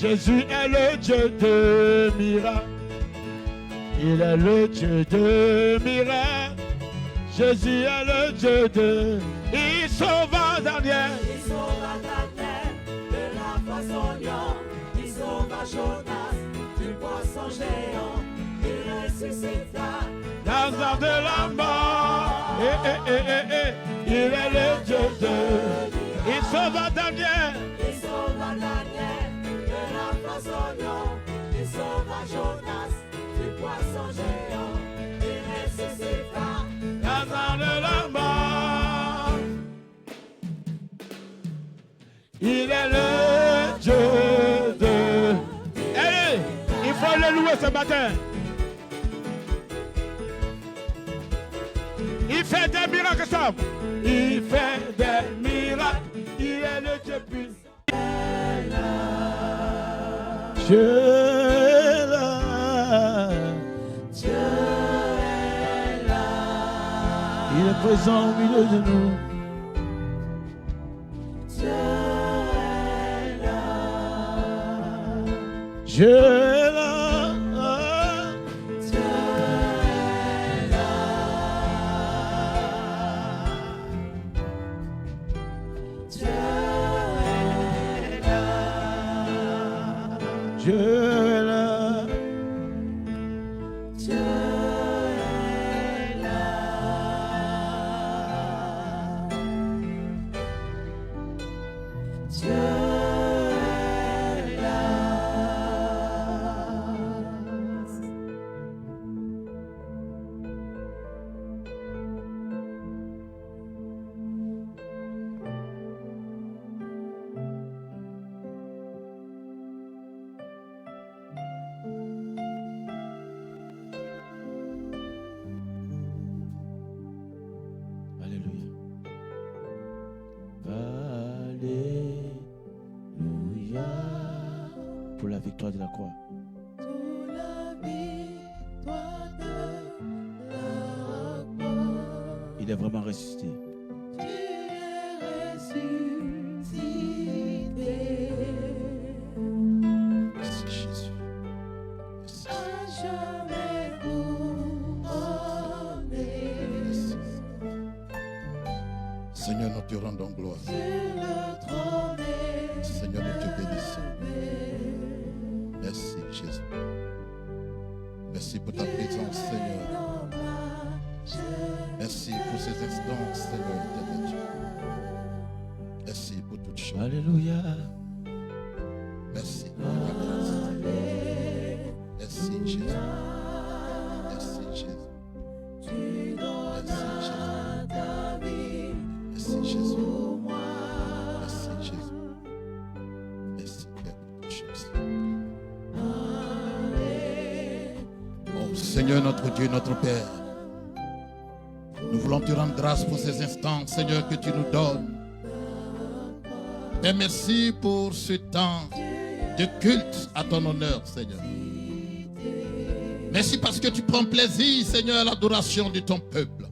Jésus est le Dieu de miracles. Il est le Dieu de miracles. Jésus est le Dieu de... Il sauva Daniel. Il sauva Daniel de la poissonnière. Il sauva Jonas du poisson géant. Il ressuscita Lazare de la mort. Il est le Dieu de... Il sauva Daniel. Il sauva Daniel de la poissonnière. Il sauva Jonas du poisson géant. Il ressuscita Lazare de la mort. Il est le Dieu de... Allez, il faut le louer ce matin. Il fait des miracles, Sam. Il fait des miracles. Il est le Dieu puissant. Dieu est là. Dieu est là. Il est présent au milieu de nous. Dieu est là. Dieu est là. Dieu est là. Dieu est là. Dieu est là. Dieu est là. Dieu est là. Alléluia. Alléluia. Pour la victoire de la croix. Pour la victoire de la croix. Il est vraiment ressuscité. Tu es ressuscité. Merci Jésus. À jamais couronné. Seigneur, nous te rendons gloire. Sur le trône Seigneur, nous te bénissons. Merci Jésus. Merci pour ta présence, Seigneur. Merci pour ces instants, Seigneur éternel Dieu. Merci pour toutes choses. Alléluia. Merci pour ta grâce. Merci Jésus. Merci Jésus. Merci Jésus. Merci Jésus. Merci Jésus. Merci Père pour toutes choses. Oh Seigneur notre Dieu, notre Père, nous voulons te rendre grâce pour ces instants, Seigneur, que tu nous donnes. Et merci pour ce temps de culte à ton honneur, Seigneur. Merci parce que tu prends plaisir, Seigneur, à l'adoration de ton peuple.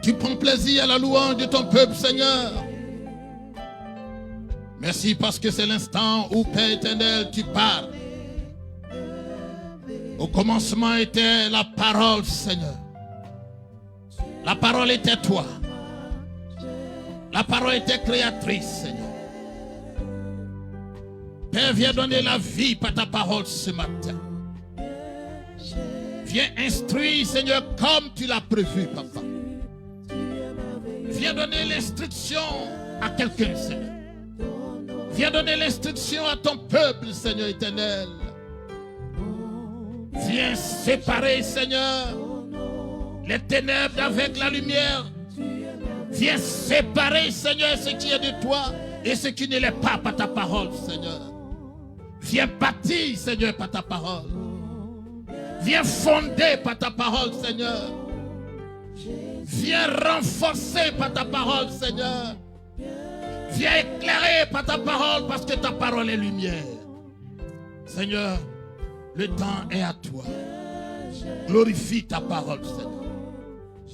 Tu prends plaisir à la louange de ton peuple, Seigneur. Merci parce que c'est l'instant où, Père éternel, tu parles. Au commencement était la parole, Seigneur. La parole était toi. La parole était créatrice, Seigneur. Père, viens donner la vie par ta parole ce matin. Viens instruire, Seigneur, comme tu l'as prévu, Papa. Viens donner l'instruction à quelqu'un, Seigneur. Viens donner l'instruction à ton peuple, Seigneur éternel. Viens séparer, Seigneur, les ténèbres avec la lumière. Viens séparer, Seigneur, ce qui est de toi et ce qui ne l'est pas par ta parole, Seigneur. Viens bâtir, Seigneur, par ta parole. Viens fonder par ta parole, Seigneur. Viens renforcer par ta parole, Seigneur. Viens éclairer par ta parole parce que ta parole est lumière. Seigneur, le temps est à toi. Glorifie ta parole, Seigneur.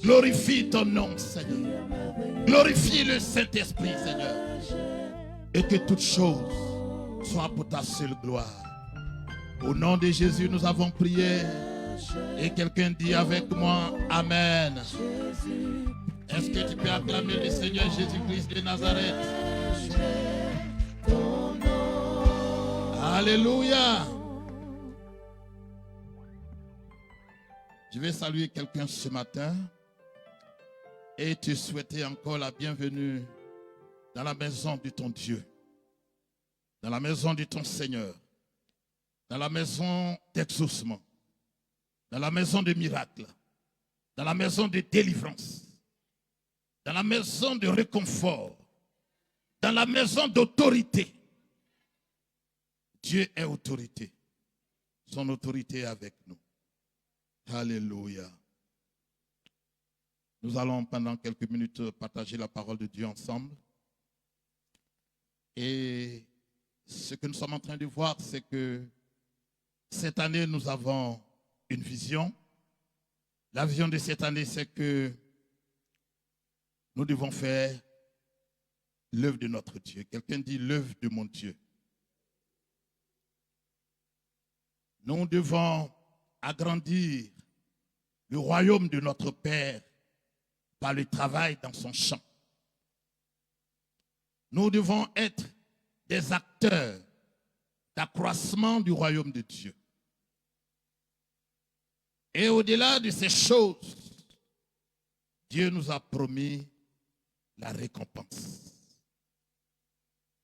Glorifie ton nom, Seigneur. Glorifie le Saint-Esprit, Seigneur. Et que toutes choses soit pour ta seule gloire. Au nom de Jésus, nous avons prié. Et quelqu'un dit avec moi, Amen. Est-ce que tu peux acclamer le Seigneur Jésus-Christ de Nazareth? Alléluia. Je vais saluer quelqu'un ce matin et te souhaiter encore la bienvenue dans la maison de ton Dieu, dans la maison de ton Seigneur, dans la maison d'exaucement, dans la maison de miracles, dans la maison de délivrance, dans la maison de réconfort, dans la maison d'autorité. Dieu est autorité. Son autorité est avec nous. Alléluia. Nous allons pendant quelques minutes partager la parole de Dieu ensemble. Et ce que nous sommes en train de voir, c'est que cette année, nous avons une vision. La vision de cette année, c'est que nous devons faire l'œuvre de notre Dieu. Quelqu'un dit l'œuvre de mon Dieu. Nous devons agrandir le royaume de notre Père par le travail dans son champ. Nous devons être des acteurs d'accroissement du royaume de Dieu. Et au-delà de ces choses, Dieu nous a promis la récompense.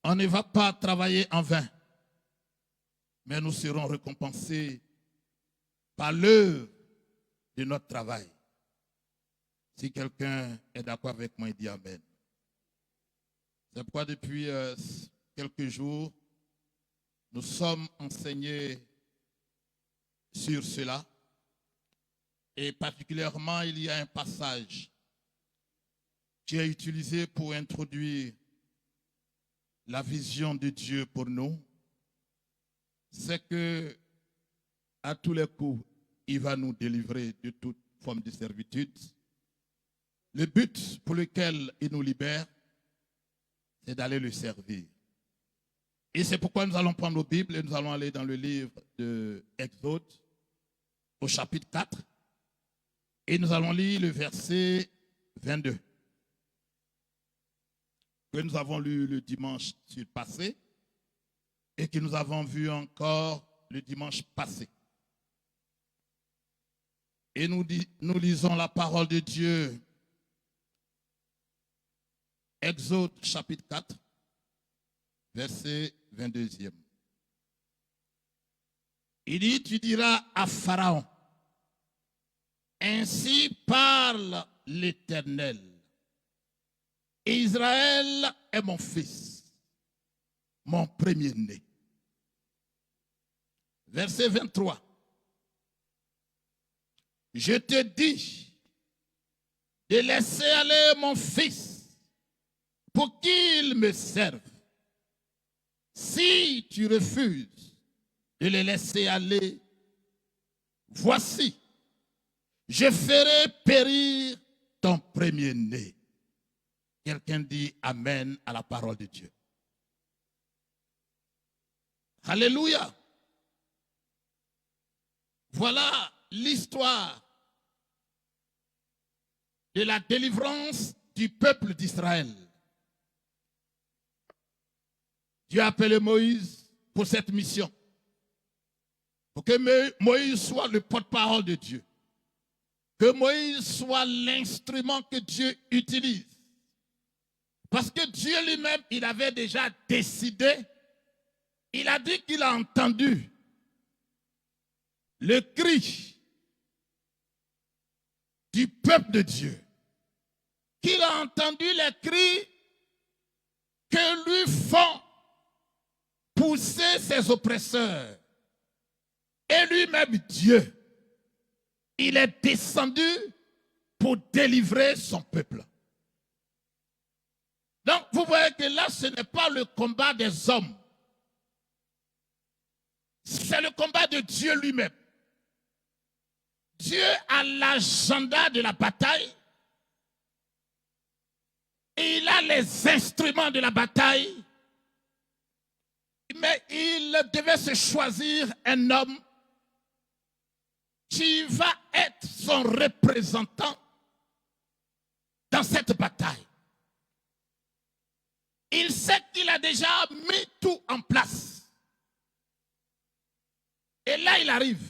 On ne va pas travailler en vain, mais nous serons récompensés par l'œuvre de notre travail. Si quelqu'un est d'accord avec moi, il dit Amen. C'est pourquoi depuis quelques jours, nous sommes enseignés sur cela. Et particulièrement, il y a un passage qui est utilisé pour introduire la vision de Dieu pour nous. C'est que, à tous les coups, il va nous délivrer de toute forme de servitude. Le but pour lequel il nous libère, c'est d'aller le servir. Et c'est pourquoi nous allons prendre nos Bibles et nous allons aller dans le livre de Exode, au chapitre 4. Et nous allons lire le verset 22, que nous avons lu le dimanche passé et que nous avons vu encore le dimanche passé. Et nous lisons la parole de Dieu. Exode chapitre 4, verset 22e. Il dit, tu diras à Pharaon, ainsi parle l'Éternel. Israël est mon fils, mon premier-né. Verset 23. Je te dis de laisser aller mon fils pour qu'il me serve. Si tu refuses de le laisser aller, voici, je ferai périr ton premier-né. Quelqu'un dit Amen à la parole de Dieu. Alléluia. Voilà l'histoire de la délivrance du peuple d'Israël. Dieu a appelé Moïse pour cette mission. Pour que Moïse soit le porte-parole de Dieu. Que Moïse soit l'instrument que Dieu utilise. Parce que Dieu lui-même, il avait déjà décidé, il a dit qu'il a entendu le cri du peuple de Dieu. Qu'il a entendu les cris que lui font pousser ses oppresseurs. Et lui-même, Dieu, il est descendu pour délivrer son peuple. Donc, vous voyez que là, ce n'est pas le combat des hommes. C'est le combat de Dieu lui-même. Dieu a l'agenda de la bataille. Et il a les instruments de la bataille. Mais il devait se choisir un homme qui va être son représentant dans cette bataille. Il sait qu'il a déjà mis tout en place. Et là, il arrive.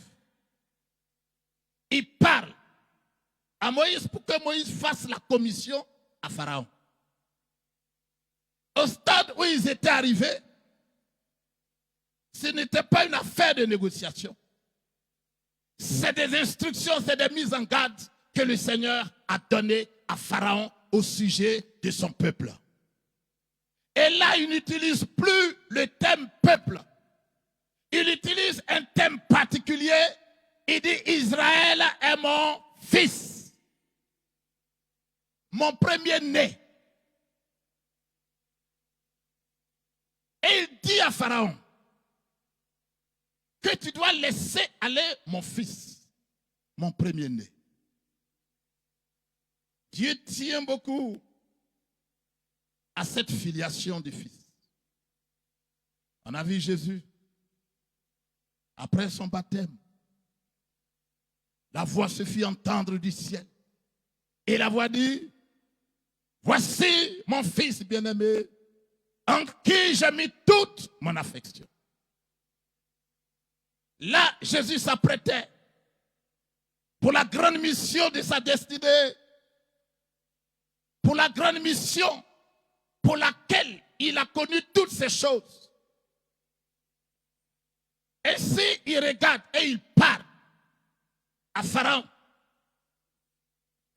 Il parle à Moïse pour que Moïse fasse la commission à Pharaon. Au stade où ils étaient arrivés, ce n'était pas une affaire de négociation. C'est des instructions, c'est des mises en garde que le Seigneur a données à Pharaon au sujet de son peuple. Et là, il n'utilise plus le thème peuple. Il utilise un thème particulier. Il dit Israël est mon fils, mon premier-né. Et il dit à Pharaon que tu dois laisser aller mon fils, mon premier-né. Dieu tient beaucoup à cette filiation du fils. On a vu Jésus, après son baptême, la voix se fit entendre du ciel. Et la voix dit, voici mon fils bien-aimé, en qui j'ai mis toute mon affection. Là, Jésus s'apprêtait pour la grande mission de sa destinée, pour la grande mission pour laquelle il a connu toutes ces choses. Et si il regarde et il parle à Pharaon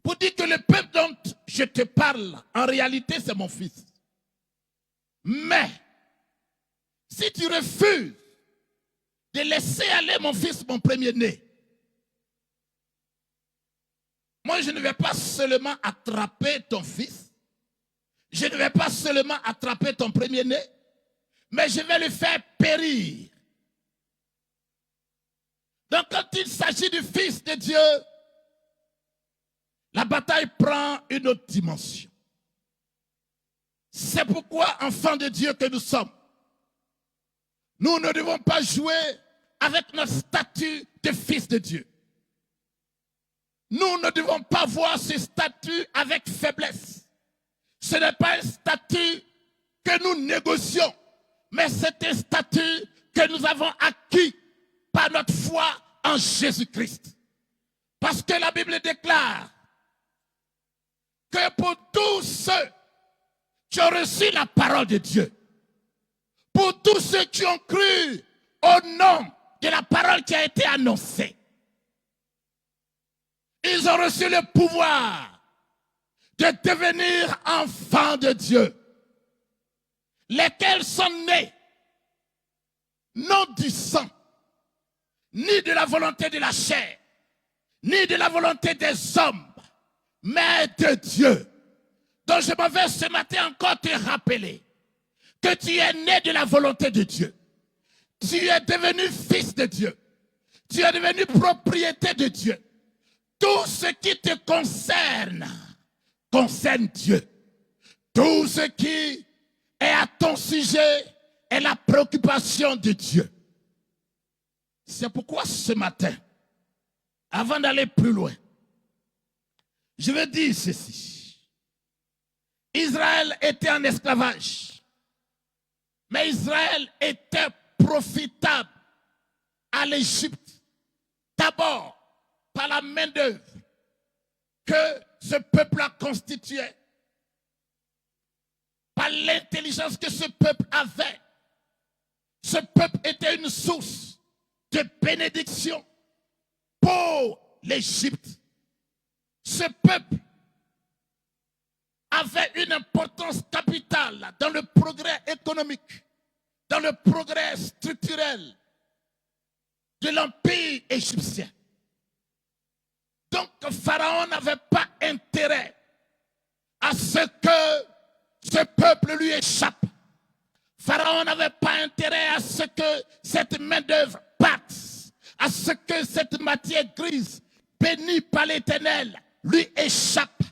pour dire que le peuple dont je te parle, en réalité, c'est mon fils. Mais si tu refuses de laisser aller mon fils, mon premier-né, moi je ne vais pas seulement attraper ton fils, je ne vais pas seulement attraper ton premier-né, mais je vais le faire périr. Donc quand il s'agit du Fils de Dieu, la bataille prend une autre dimension. C'est pourquoi, enfants de Dieu que nous sommes, nous ne devons pas jouer avec notre statut de fils de Dieu. Nous ne devons pas voir ce statut avec faiblesse. Ce n'est pas un statut que nous négocions, mais c'est un statut que nous avons acquis par notre foi en Jésus-Christ. Parce que la Bible déclare que pour tous ceux qui ont reçu la parole de Dieu, pour tous ceux qui ont cru au nom de la parole qui a été annoncée, ils ont reçu le pouvoir de devenir enfants de Dieu, lesquels sont nés non du sang, ni de la volonté de la chair, ni de la volonté des hommes, mais de Dieu. Donc je m'en vais ce matin encore te rappeler que tu es né de la volonté de Dieu. Tu es devenu fils de Dieu. Tu es devenu propriété de Dieu. Tout ce qui te concerne Dieu. Tout ce qui est à ton sujet est la préoccupation de Dieu. C'est pourquoi ce matin, avant d'aller plus loin, je veux dire ceci. Israël était en esclavage, mais Israël était profitable à l'Égypte, d'abord par la main d'œuvre que ce peuple-là constituait, par l'intelligence que ce peuple avait. Ce peuple était une source de bénédiction pour l'Égypte. Ce peuple avait une importance capitale dans le progrès économique, dans le progrès structurel de l'empire égyptien. Donc Pharaon n'avait pas intérêt à ce que ce peuple lui échappe. Pharaon n'avait pas intérêt à ce que cette main-d'œuvre parte, à ce que cette matière grise bénie par l'Éternel lui échappe.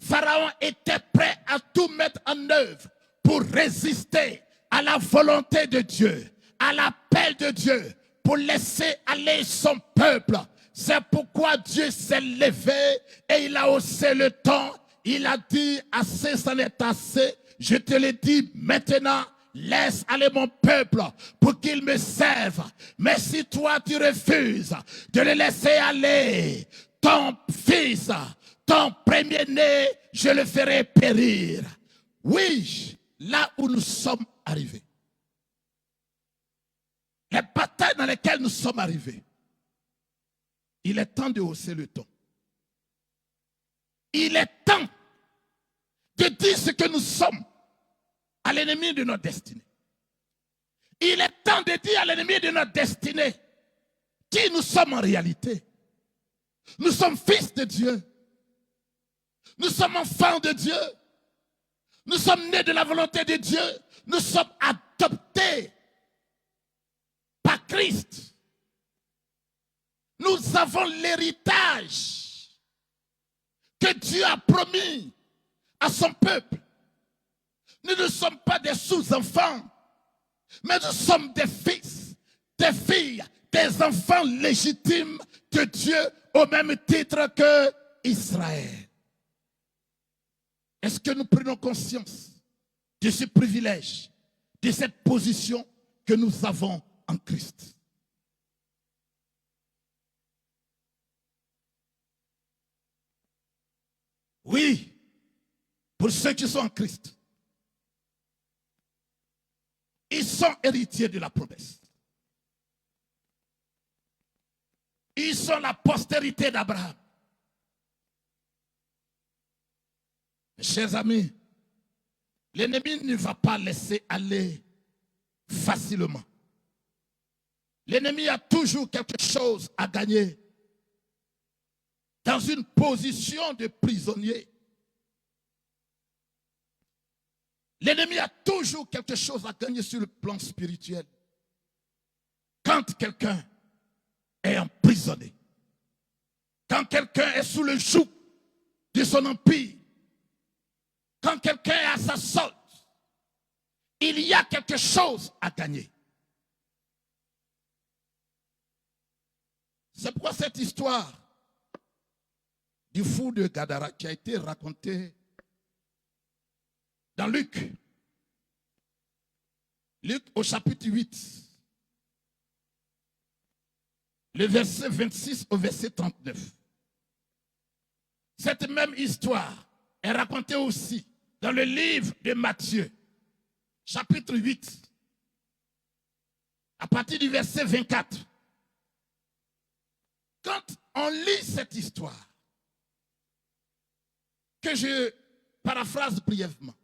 Pharaon était prêt à tout mettre en œuvre pour résister à la volonté de Dieu, à à l'appel de Dieu pour laisser aller son peuple. C'est pourquoi Dieu s'est levé et il a haussé le ton. Il a dit, assez, c'en est assez. Je te l'ai dit maintenant, laisse aller mon peuple pour qu'il me serve. Mais si toi tu refuses de le laisser aller, ton fils, ton premier-né, je le ferai périr. Oui, là où nous sommes arrivés, les batailles dans lesquelles nous sommes arrivés, il est temps de hausser le ton. Il est temps de dire ce que nous sommes à l'ennemi de notre destinée. Il est temps de dire à l'ennemi de notre destinée qui nous sommes en réalité. Nous sommes fils de Dieu. Nous sommes enfants de Dieu. Nous sommes nés de la volonté de Dieu. Nous sommes adoptés par Christ. Nous avons l'héritage que Dieu a promis à son peuple. Nous ne sommes pas des sous-enfants, mais nous sommes des fils, des filles, des enfants légitimes de Dieu au même titre que Israël. Est-ce que nous prenons conscience de ce privilège, de cette position que nous avons en Christ? Oui, pour ceux qui sont en Christ, ils sont héritiers de la promesse. Ils sont la postérité d'Abraham. Chers amis, l'ennemi ne va pas laisser aller facilement. L'ennemi a toujours quelque chose à gagner dans une position de prisonnier. L'ennemi a toujours quelque chose à gagner sur le plan spirituel. Quand quelqu'un est emprisonné, quand quelqu'un est sous le joug de son empire, quand quelqu'un est à sa solde, il y a quelque chose à gagner. C'est pourquoi cette histoire du fou de Gadara qui a été racontée dans Luc au chapitre 8, le verset 26 au verset 39. Cette même histoire est racontée aussi dans le livre de Matthieu, chapitre 8, à partir du verset 24. Quand on lit cette histoire, que je paraphrase brièvement,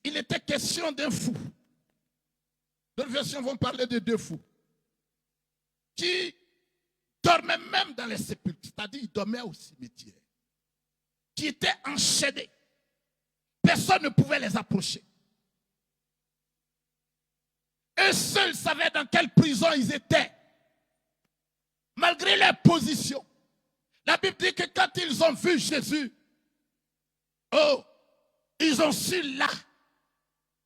il était question d'un fou. D'autres versions vont parler de deux fous qui dormaient même dans les sépulcres, c'est-à-dire ils dormaient au cimetière, qui étaient enchaînés. Personne ne pouvait les approcher. Eux seuls savaient dans quelle prison ils étaient, malgré leur position. La Bible dit que quand ils ont vu Jésus, oh, ils ont su là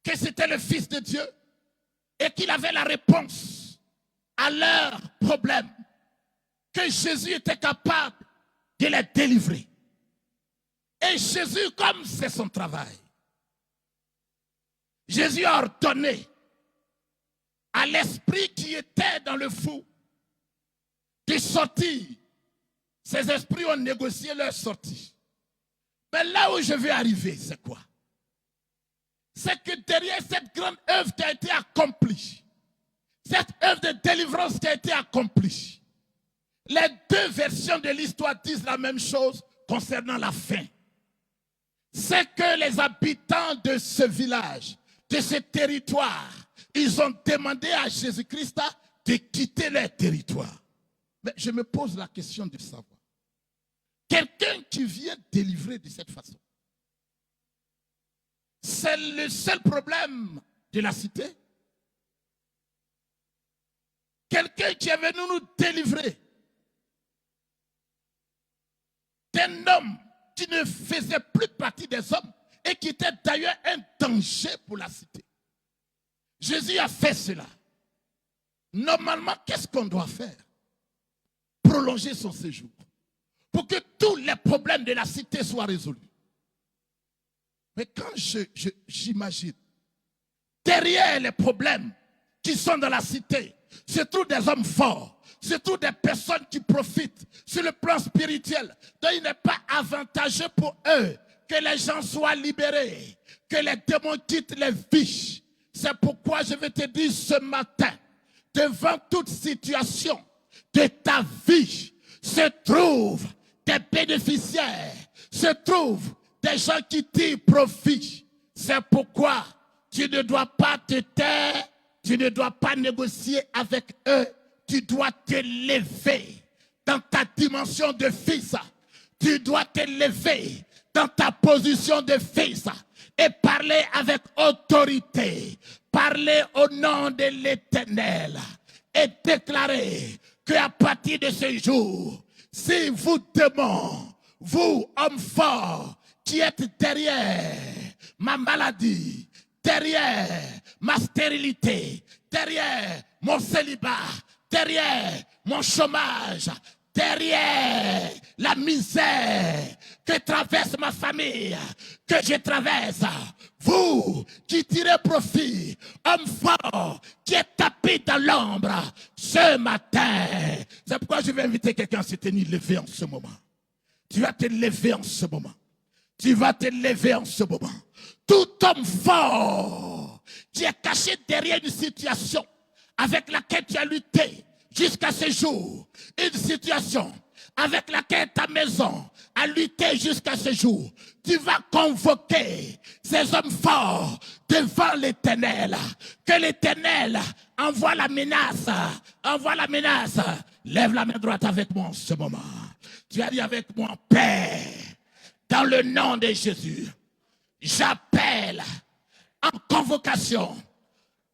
que c'était le Fils de Dieu et qu'il avait la réponse à leurs problèmes, que Jésus était capable de les délivrer. Et Jésus, comme c'est son travail, Jésus a ordonné à l'esprit qui était dans le fou de sortir. Ces esprits ont négocié leur sortie. Mais là où je veux arriver, c'est quoi? C'est que derrière cette grande œuvre qui a été accomplie, cette œuvre de délivrance qui a été accomplie, les deux versions de l'histoire disent la même chose concernant la fin. C'est que les habitants de ce village, de ce territoire, ils ont demandé à Jésus-Christ de quitter leur territoire. Mais je me pose la question de savoir, quelqu'un qui vient délivrer de cette façon, c'est le seul problème de la cité? Quelqu'un qui est venu nous délivrer d'un homme qui ne faisait plus partie des hommes et qui était d'ailleurs un danger pour la cité. Jésus a fait cela. Normalement, qu'est-ce qu'on doit faire? Prolonger son séjour pour que tous les problèmes de la cité soient résolus. Mais quand j'imagine, derrière les problèmes qui sont dans la cité, se trouvent des hommes forts, se trouvent des personnes qui profitent sur le plan spirituel. Donc il n'est pas avantageux pour eux que les gens soient libérés, que les démons quittent les vies. C'est pourquoi je vais te dire ce matin, devant toute situation de ta vie, se trouvent des bénéficiaires, se trouvent des gens qui tirent profit. C'est pourquoi tu ne dois pas te taire, tu ne dois pas négocier avec eux, tu dois te lever dans ta dimension de fils. Tu dois te lever dans ta position de fils et parler avec autorité, parler au nom de l'Éternel et déclarer qu'à partir de ce jour, si vous démons, vous hommes forts qui êtes derrière ma maladie, derrière ma stérilité, derrière mon célibat, derrière mon chômage, derrière la misère que traverse ma famille, que je traverse, vous qui tirez profit, homme fort, qui est tapé dans l'ombre, ce matin, c'est pourquoi je vais inviter quelqu'un à se tenir levé en ce moment. Tu vas te lever en ce moment. Tu vas te lever en ce moment. Tout homme fort qui est caché derrière une situation avec laquelle tu as lutté jusqu'à ce jour, une situation avec laquelle ta maison a lutté jusqu'à ce jour, tu vas convoquer ces hommes forts devant l'Éternel. Que l'Éternel envoie la menace, envoie la menace. Lève la main droite avec moi en ce moment. Tu as dit avec moi, Père, dans le nom de Jésus, j'appelle en convocation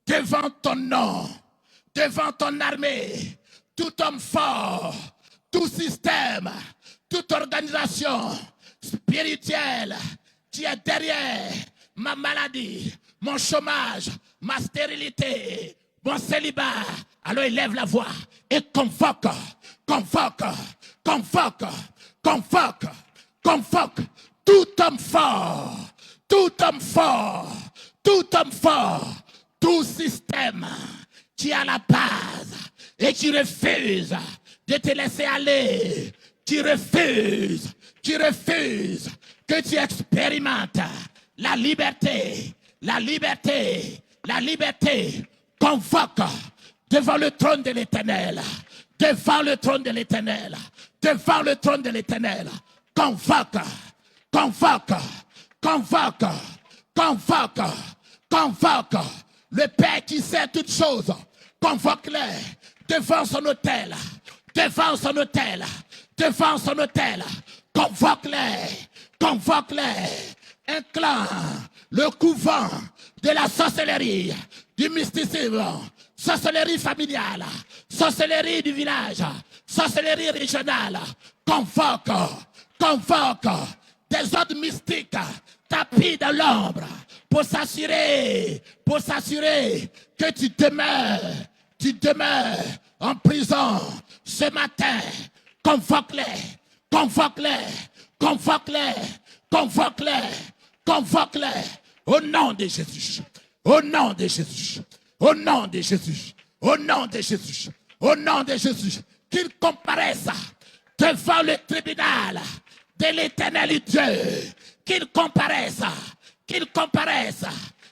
devant ton nom, devant ton armée, tout homme fort, tout système, toute organisation spirituelle qui est derrière ma maladie, mon chômage, ma stérilité, mon célibat. Alors il lève la voix et convoque, convoque, convoque, convoque, convoque tout homme fort, tout homme fort, tout homme fort, tout système qui est à la base et qui refuse de te laisser aller, qui refuse que tu expérimentes la liberté, la liberté, la liberté. Convoque devant le trône de l'Éternel, devant le trône de l'Éternel, devant le trône de l'Éternel. Convoque, convoque, convoque, convoque, convoque. Le Père qui sait toutes choses, convoque-les devant son autel, devant son autel, devant son autel. Convoque-les, convoque-les. Un clan, le couvent de la sorcellerie, du mysticisme, sorcellerie familiale, sorcellerie du village, sorcellerie régionale. Convoque, convoque des ordres mystiques tapis dans l'ombre pour s'assurer que tu demeures en prison ce matin. Convoque-les, convoque-les, convoque-les, convoque-les, convoque-les au nom de Jésus, au nom de Jésus, au nom de Jésus, au nom de Jésus, au nom de Jésus, qu'ils comparaissent devant le tribunal de l'Éternel Dieu, qu'ils comparaissent, qu'ils comparaissent,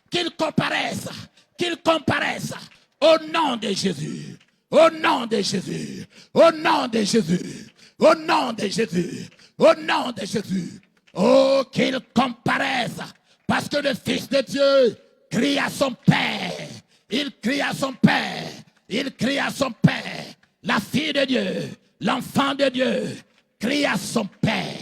qu'ils comparaissent, qu'ils comparaissent au nom de Jésus, au nom de Jésus, au nom de Jésus, au nom de Jésus, au nom de Jésus. Oh, qu'ils comparaissent, parce que le Fils de Dieu crie à son Père, il crie à son Père, il crie à son Père. La fille de Dieu, l'enfant de Dieu, crie à son Père.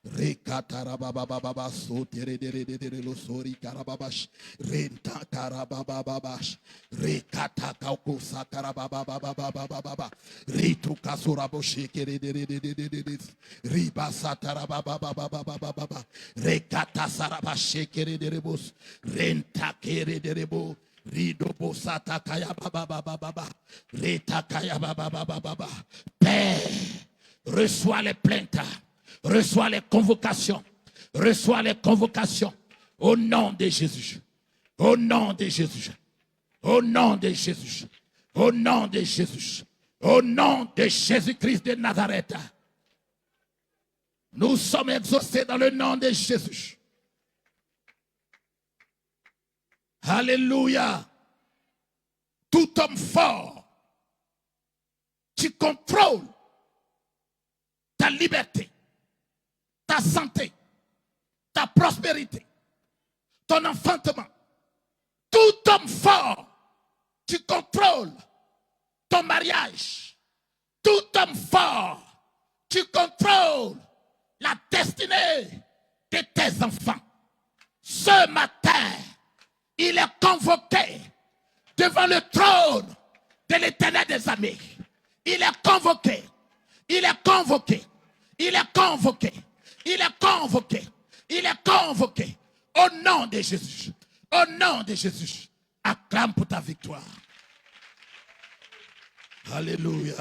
Rekatarabababa soterederedere lo sori karababash. Renta karabababash. Rekatakaoko sakarababababababa. Ritu kasuraboshe kerederedededede. Ribasatarababababababa. Rekatasarabashe kerederebos. Renta kerederebo. Ridobo satakaya bababababa. Retakaya bababababa. Père, reçois les plaintes. Reçois les convocations. Reçois les convocations. Au nom de Jésus. Au nom de Jésus. Au nom de Jésus. Au nom de Jésus. Au nom de Jésus-Christ de Nazareth. Nous sommes exaucés dans le nom de Jésus. Alléluia. Tout homme fort qui contrôle ta liberté, ta santé, ta prospérité, ton enfantement. Tout homme fort qui contrôle ton mariage. Tout homme fort qui contrôle la destinée de tes enfants. Ce matin, il est convoqué devant le trône de l'Éternel des armées. Il est convoqué. Il est convoqué. Il est convoqué. Il est convoqué. Il est convoqué. Au nom de Jésus. Au nom de Jésus. Acclame pour ta victoire. Alléluia.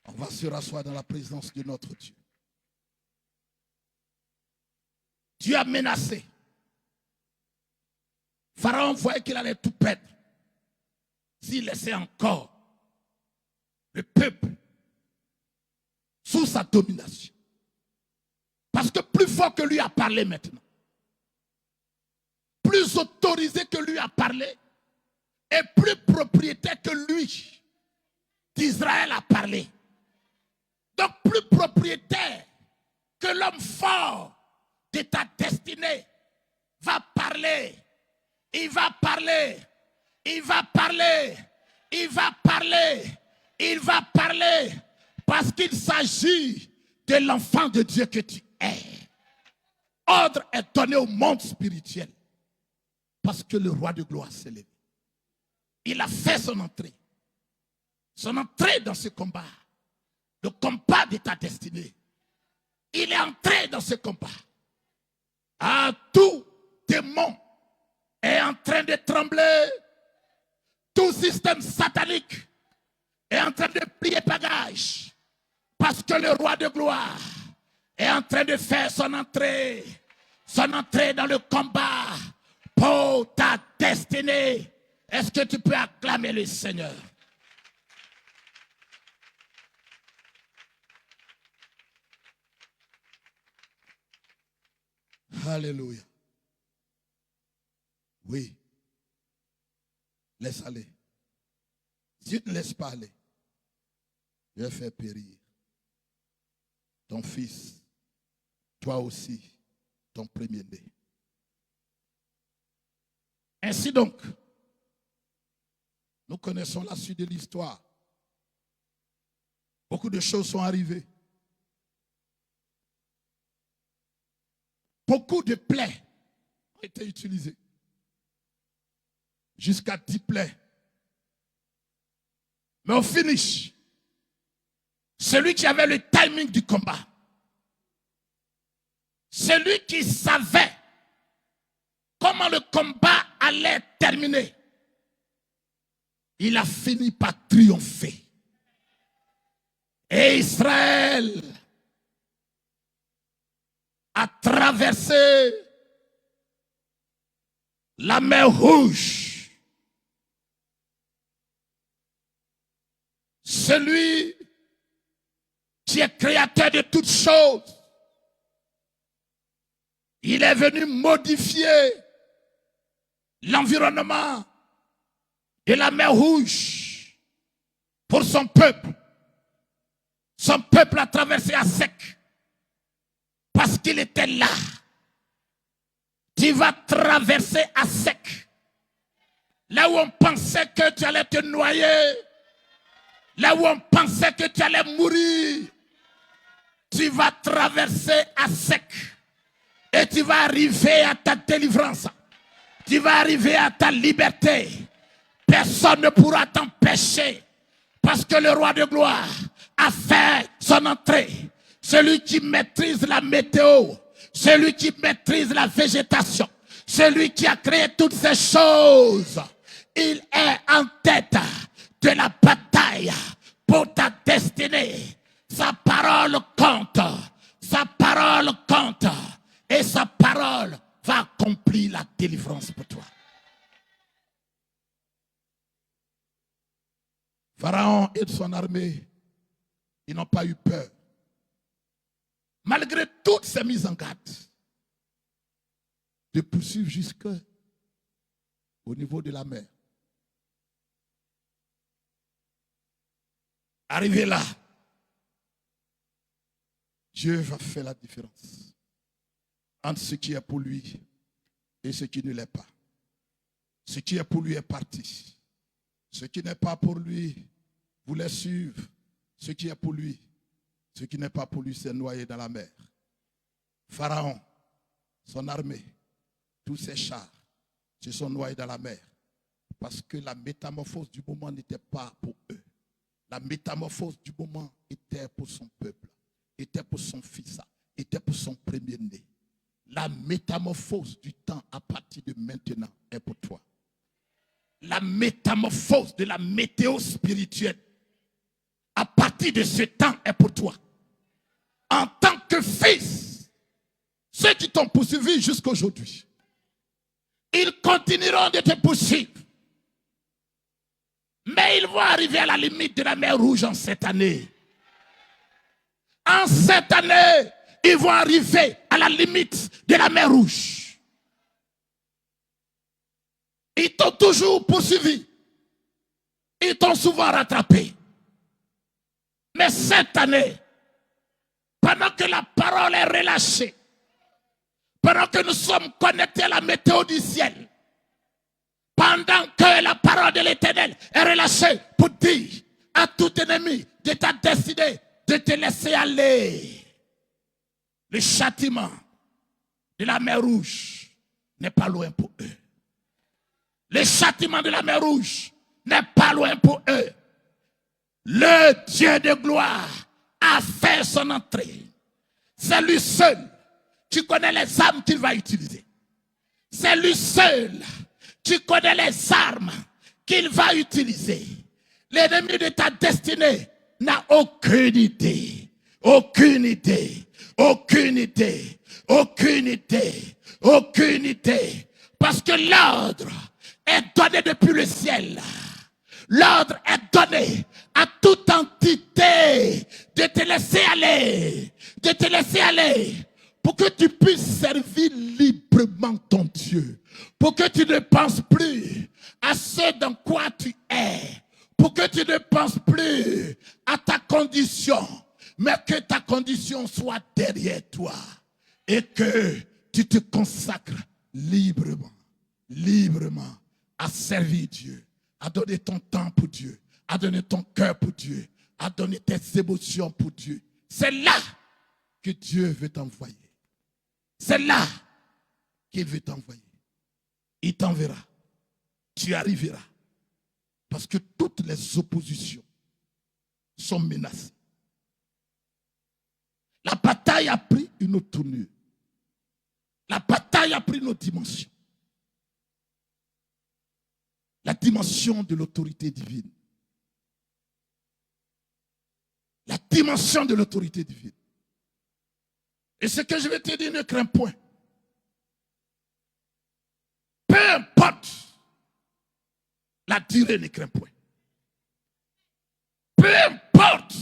On va se rasseoir dans la présence de notre Dieu. Dieu a menacé. Pharaon voyait qu'il allait tout perdre s'il laissait encore le peuple sous sa domination. Parce que plus fort que lui a parlé maintenant, plus autorisé que lui a parlé, et plus propriétaire que lui d'Israël a parlé. Donc plus propriétaire que l'homme fort de ta destinée va parler. Il va parler. Il va parler. Il va parler. Il va parler. Parce qu'il s'agit de l'enfant de Dieu que tu es. Ordre est donné au monde spirituel. Parce que le roi de gloire s'est levé. Il a fait son entrée. Son entrée dans ce combat. Le combat de ta destinée. Il est entré dans ce combat. Tout démon est en train de trembler. Tout système satanique est en train de plier bagage. Parce que le roi de gloire est en train de faire son entrée. Son entrée dans le combat pour ta destinée. Est-ce que tu peux acclamer le Seigneur? Alléluia. Oui. Laisse aller. Si tu ne laisses pas aller, je vais faire périr ton fils, toi aussi, ton premier-né. Ainsi donc, nous connaissons la suite de l'histoire. Beaucoup de choses sont arrivées. Beaucoup de plaies ont été utilisées. Jusqu'à 10 plaies. Mais au finish, celui qui avait le timing du combat, celui qui savait comment le combat allait terminer, il a fini par triompher. Et Israël a traversé la mer Rouge. Celui qui est créateur de toutes choses, il est venu modifier l'environnement de la mer Rouge pour son peuple. Son peuple a traversé à sec parce qu'il était là. Tu vas traverser à sec. Là où on pensait que tu allais te noyer, là où on pensait que tu allais mourir, tu vas traverser à sec et tu vas arriver à ta délivrance. Tu vas arriver à ta liberté. Personne ne pourra t'empêcher parce que le roi de gloire a fait son entrée. Celui qui maîtrise la météo, celui qui maîtrise la végétation, celui qui a créé toutes ces choses, il est en tête de la bataille pour ta destinée. Sa parole compte. Sa parole compte. Et sa parole va accomplir la délivrance pour toi. Pharaon et son armée, ils n'ont pas eu peur. Malgré toutes ces mises en garde, de poursuivre jusqu'au niveau de la mer. Arrivé là, Dieu va faire la différence entre ce qui est pour lui et ce qui ne l'est pas. Ce qui est pour lui est parti. Ce qui n'est pas pour lui voulait suivre. Ce qui est pour lui, ce qui n'est pas pour lui, s'est noyé dans la mer. Pharaon, son armée, tous ses chars se sont noyés dans la mer. Parce que la métamorphose du moment n'était pas pour eux. La métamorphose du moment était pour son peuple, était pour son fils, était pour son premier-né. La métamorphose du temps à partir de maintenant est pour toi. La métamorphose de la météo spirituelle à partir de ce temps est pour toi. En tant que fils, ceux qui t'ont poursuivi jusqu'à aujourd'hui, ils continueront de te poursuivre. Mais ils vont arriver à la limite de la mer Rouge en cette année. En cette année, ils vont arriver à la limite de la mer Rouge. Ils t'ont toujours poursuivi. Ils t'ont souvent rattrapé. Mais cette année, pendant que la parole est relâchée, pendant que nous sommes connectés à la météo du ciel, pendant que la parole de l'Éternel est relâchée pour dire à tout ennemi de ta destinée de te laisser aller, le châtiment de la mer Rouge n'est pas loin pour eux. Le châtiment de la mer Rouge n'est pas loin pour eux. Le Dieu de gloire a fait son entrée. C'est lui seul qui connaît les armes qu'il va utiliser. C'est lui seul qui connaît les armes qu'il va utiliser. L'ennemi de ta destinée n'a aucune idée. Aucune idée. Aucune idée. Aucune idée. Aucune idée. Parce que l'ordre est donné depuis le ciel. L'ordre est donné à toute entité de te laisser aller. De te laisser aller. Pour que tu puisses servir librement ton Dieu. Pour que tu ne penses plus à ce dans quoi tu es. Pour que tu ne penses plus à ta condition. Mais que ta condition soit derrière toi. Et que tu te consacres librement. Librement à servir Dieu. À donner ton temps pour Dieu. À donner ton cœur pour Dieu. À donner tes émotions pour Dieu. C'est là que Dieu veut t'envoyer. C'est là qu'il veut t'envoyer. Il t'enverra. Tu arriveras. Parce que toutes les oppositions sont menacées. La bataille a pris une autre tournure. La bataille a pris une autre dimension. La dimension de l'autorité divine. La dimension de l'autorité divine. Et ce que je vais te dire, ne crains point. Peu importe la durée, ne crains point. Peu importe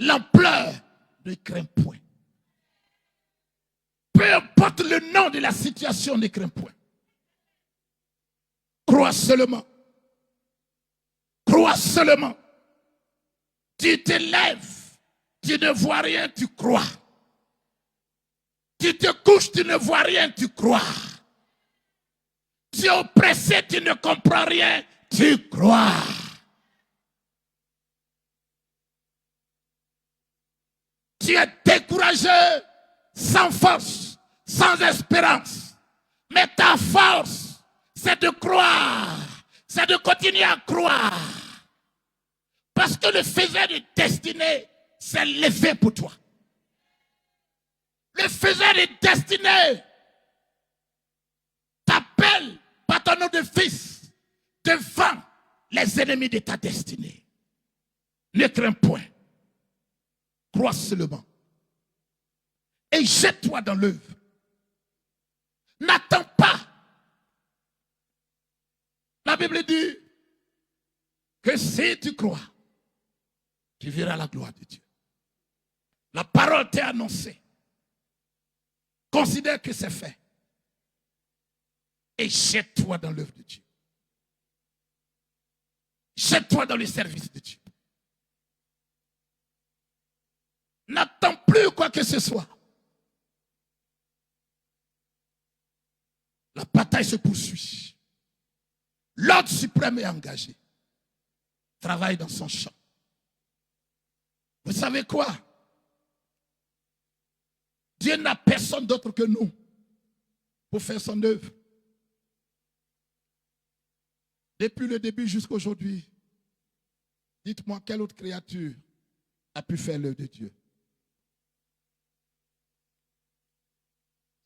l'ampleur, ne crains point. Peu importe le nom de la situation, ne crains point. Crois seulement. Crois seulement. Tu te lèves, tu ne vois rien, tu crois. Tu te couches, tu ne vois rien, tu crois. Tu es oppressé, tu ne comprends rien, tu crois. Tu es découragé, sans force, sans espérance. Mais ta force, c'est de croire. C'est de continuer à croire. Parce que le faiseur de destinée s'est levé pour toi. Le faiseur de destinée t'appelle par ton nom de fils devant les ennemis de ta destinée. Ne crains point. Crois seulement. Et jette-toi dans l'œuvre. N'attends pas. La Bible dit que si tu crois, tu verras la gloire de Dieu. La parole t'est annoncée. Considère que c'est fait. Et jette-toi dans l'œuvre de Dieu. Jette-toi dans le service de Dieu. N'attends plus quoi que ce soit. La bataille se poursuit. L'ordre suprême est engagé. Travaille dans son champ. Vous savez quoi? Dieu n'a personne d'autre que nous pour faire son œuvre. Depuis le début jusqu'à aujourd'hui, dites-moi quelle autre créature a pu faire l'œuvre de Dieu?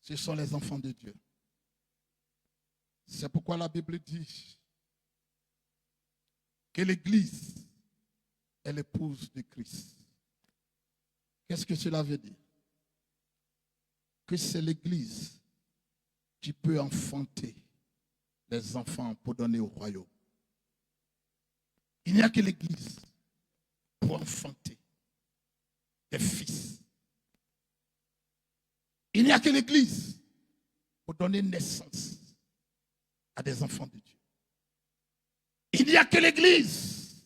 Ce sont les enfants de Dieu. C'est pourquoi la Bible dit que l'Église est l'épouse de Christ. Qu'est-ce que cela veut dire? Que c'est l'Église qui peut enfanter les enfants pour donner au royaume. Il n'y a que l'Église pour enfanter des fils. Il n'y a que l'Église pour donner naissance à des enfants de Dieu. Il n'y a que l'Église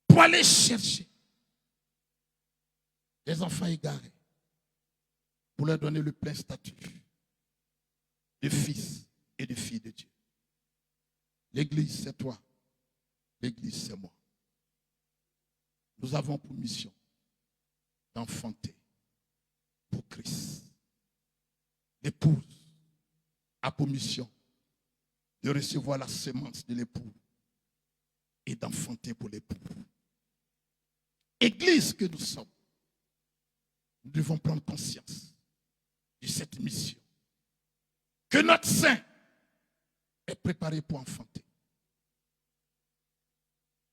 pour aller chercher des enfants égarés, pour leur donner le plein statut de fils et de filles de Dieu. L'Église, c'est toi. L'Église, c'est moi. Nous avons pour mission d'enfanter pour Christ. L'épouse a pour mission de recevoir la semence de l'époux et d'enfanter pour l'époux. Église que nous sommes, nous devons prendre conscience de cette mission. Que notre sein est préparé pour enfanter.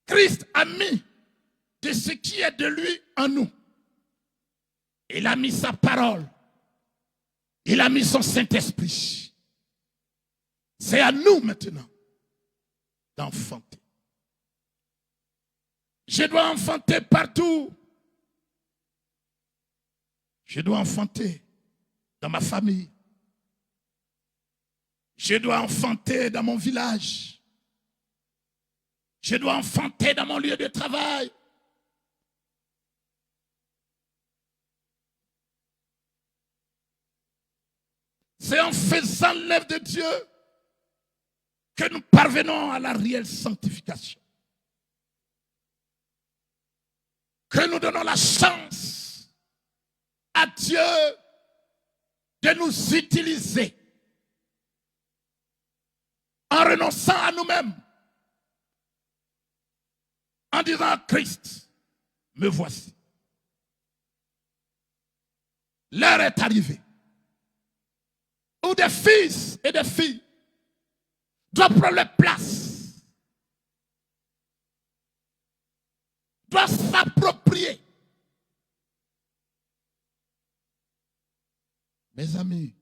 Christ a mis de ce qui est de lui en nous. Il a mis sa parole. Il a mis son Saint-Esprit. C'est à nous maintenant d'enfanter. Je dois enfanter partout. Je dois enfanter dans ma famille. Je dois enfanter dans mon village. Je dois enfanter dans mon lieu de travail. C'est en faisant l'œuvre de Dieu que nous parvenons à la réelle sanctification. Que nous donnons la chance à Dieu de nous utiliser en renonçant à nous-mêmes, en disant à Christ, me voici. L'heure est arrivée où des fils et des filles doivent prendre leur place, doivent s'approprier. Mes amis,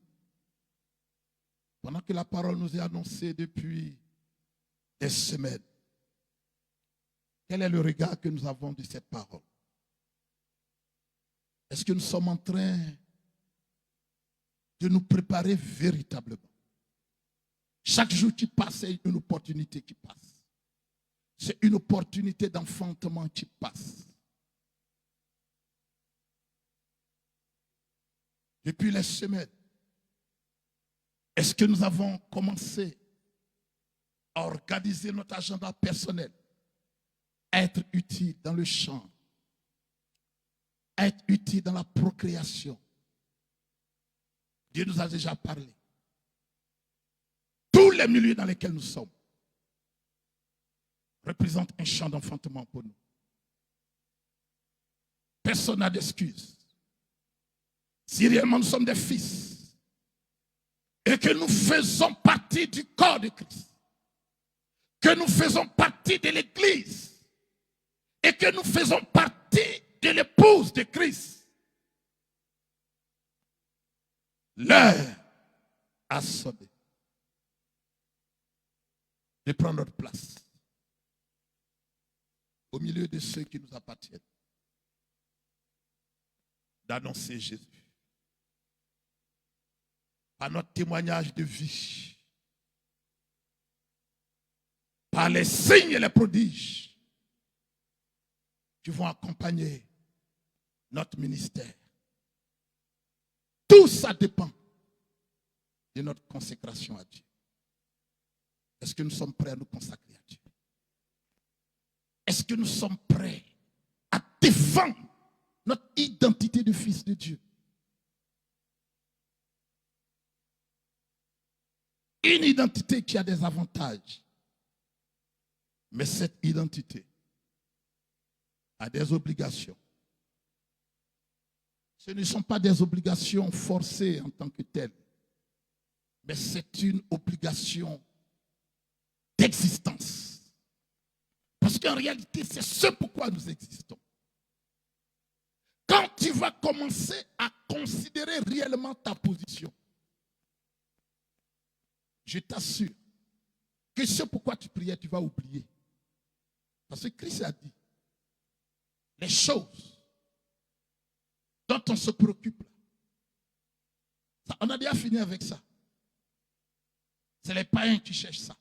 pendant que la parole nous est annoncée depuis des semaines, quel est le regard que nous avons de cette parole? Est-ce que nous sommes en train de nous préparer véritablement? Chaque jour qui passe, c'est une opportunité qui passe. C'est une opportunité d'enfantement qui passe. Depuis les semaines, Est-ce que nous avons commencé à organiser notre agenda personnel, à être utile dans le champ, à être utile dans la procréation? Dieu nous a déjà parlé. Tous les milieux dans lesquels nous sommes représentent un champ d'enfantement pour nous. Personne n'a d'excuse. Si réellement nous sommes des fils et que nous faisons partie du corps de Christ, que nous faisons partie de l'Église et que nous faisons partie de l'épouse de Christ, l'heure a sonné de prendre notre place au milieu de ceux qui nous appartiennent, d'annoncer Jésus par notre témoignage de vie, par les signes et les prodiges qui vont accompagner notre ministère. Tout ça dépend de notre consécration à Dieu. Est-ce que nous sommes prêts à nous consacrer à Dieu? Est-ce que nous sommes prêts à défendre notre identité de fils de Dieu? Une identité qui a des avantages. Mais cette identité a des obligations. Ce ne sont pas des obligations forcées en tant que telles, mais c'est une obligation d'existence. Parce qu'en réalité, c'est ce pourquoi nous existons. Quand tu vas commencer à considérer réellement ta position, je t'assure que ce pourquoi tu priais, tu vas oublier. Parce que Christ a dit, les choses dont on se préoccupe, ça, on a déjà fini avec ça. C'est les païens qui cherchent ça.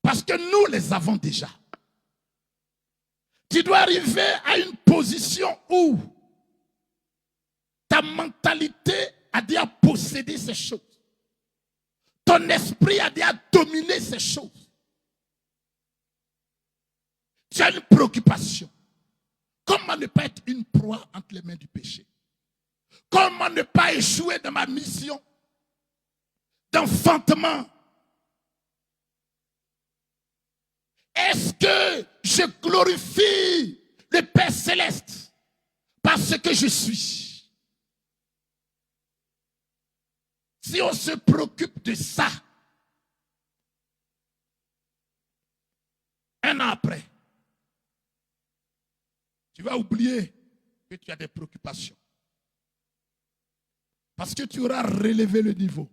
Parce que nous les avons déjà. Tu dois arriver à une position où ta mentalité a déjà possédé ces choses. Ton esprit a déjà dominé ces choses. Tu as une préoccupation. Comment ne pas être une proie entre les mains du péché? Comment ne pas échouer dans ma mission d'enfantement? Est-ce que je glorifie le Père Céleste parce que je suis? Si on se préoccupe de ça, un an après, tu vas oublier que tu as des préoccupations. Parce que tu auras relevé le niveau.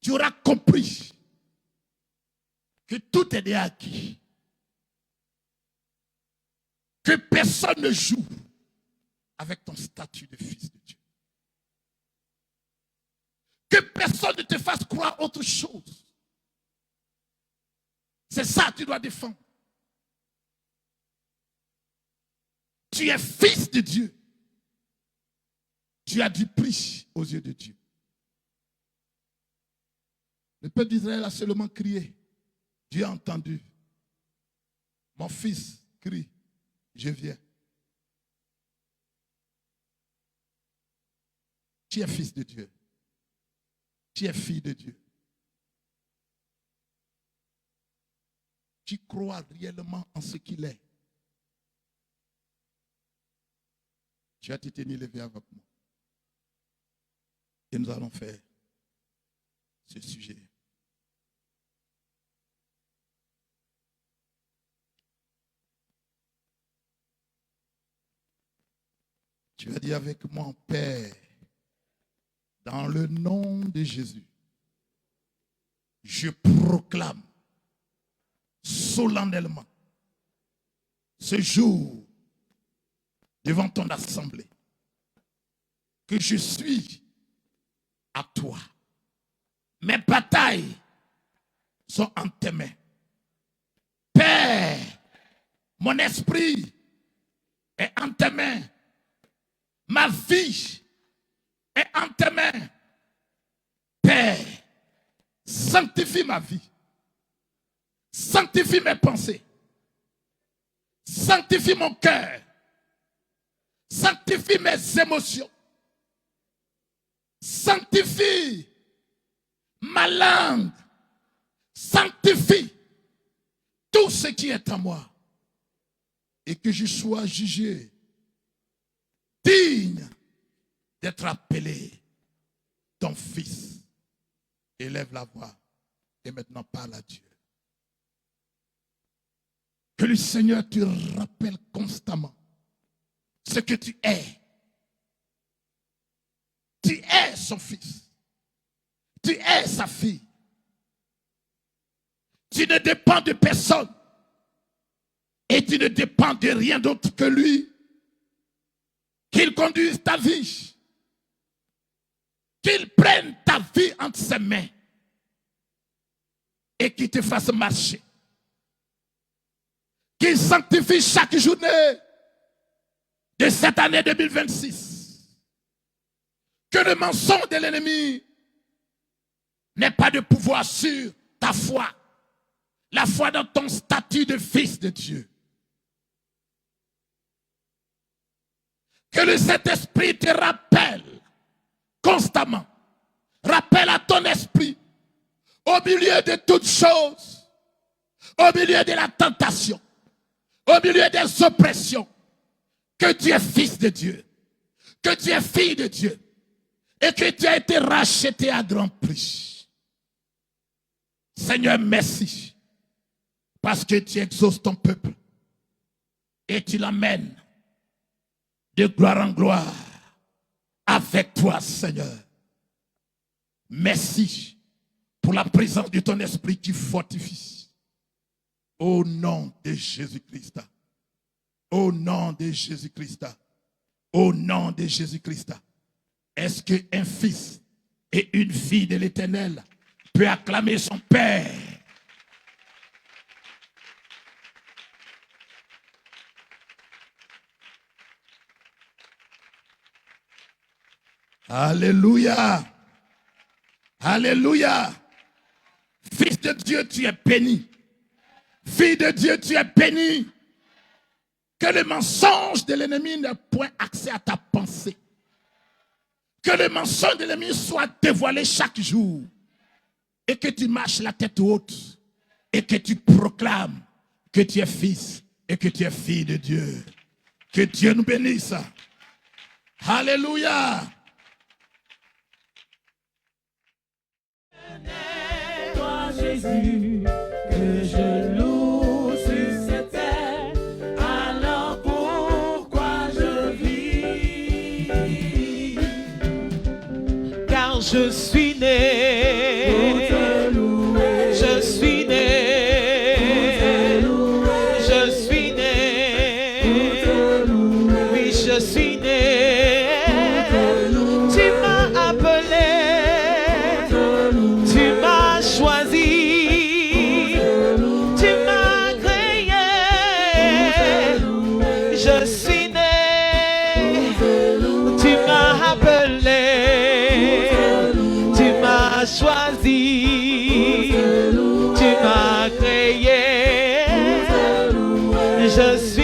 Tu auras compris que tout est déjà acquis. Que personne ne joue avec ton statut de fils de Dieu. Que personne ne te fasse croire autre chose. C'est ça que tu dois défendre. Tu es fils de Dieu. Tu as du prix aux yeux de Dieu. Le peuple d'Israël a seulement crié. Dieu a entendu. Mon fils crie, je viens. Tu es fils de Dieu. Tu es fille de Dieu. Tu crois réellement en ce qu'il est. Tu as te tenu levé avec moi. Et nous allons faire ce sujet. Tu as dit avec moi, Père, dans le nom de Jésus, je proclame solennellement ce jour devant ton assemblée que je suis à toi. Mes batailles sont en tes mains. Père, mon esprit est en tes mains. Ma vie est en tes mains. Père, sanctifie ma vie. Sanctifie mes pensées. Sanctifie mon cœur. Sanctifie mes émotions. Sanctifie ma langue. Sanctifie tout ce qui est en moi. Et que je sois jugé digne d'être appelé ton fils. Élève la voix et maintenant parle à Dieu. Que le Seigneur te rappelle constamment ce que tu es. Tu es son fils. Tu es sa fille. Tu ne dépends de personne. Et tu ne dépends de rien d'autre que lui. Qu'il conduise ta vie. Qu'il prenne ta vie entre ses mains. Et qu'il te fasse marcher. Qu'il sanctifie chaque journée de cette année 2026. Que le mensonge de l'ennemi n'ait pas de pouvoir sur ta foi. La foi dans ton statut de fils de Dieu. Que le Saint-Esprit te rappelle constamment. Rappelle à ton esprit, au milieu de toutes choses, au milieu de la tentation, au milieu des oppressions, que tu es fils de Dieu, que tu es fille de Dieu, et que tu as été racheté à grand prix. Seigneur, merci, parce que tu exauces ton peuple, et tu l'amènes de gloire en gloire avec toi, Seigneur. Merci pour la présence de ton esprit qui fortifie. Au nom de Jésus-Christ. Au nom de Jésus-Christ. Au nom de Jésus-Christ. Est-ce qu'un fils et une fille de l'Éternel peut acclamer son Père? Alléluia. Alléluia. Fils de Dieu, tu es béni. Fille de Dieu, tu es béni. Que le mensonge de l'ennemi n'ait point accès à ta pensée. Que le mensonge de l'ennemi soit dévoilé chaque jour. Et que tu marches la tête haute. Et que tu proclames que tu es fils et que tu es fille de Dieu. Que Dieu nous bénisse. Alléluia. Toi Jésus, que je loue sur cette terre, alors pourquoi je vis? Car je suis né Pour te louer, je suis né pour te louer, je suis né pour te louer, oui je suis né pour te louer, tu m'as appelé tu m'as choisi tu m'as créé je suis né tu m'as appelé tu m'as choisi tu m'as créé je suis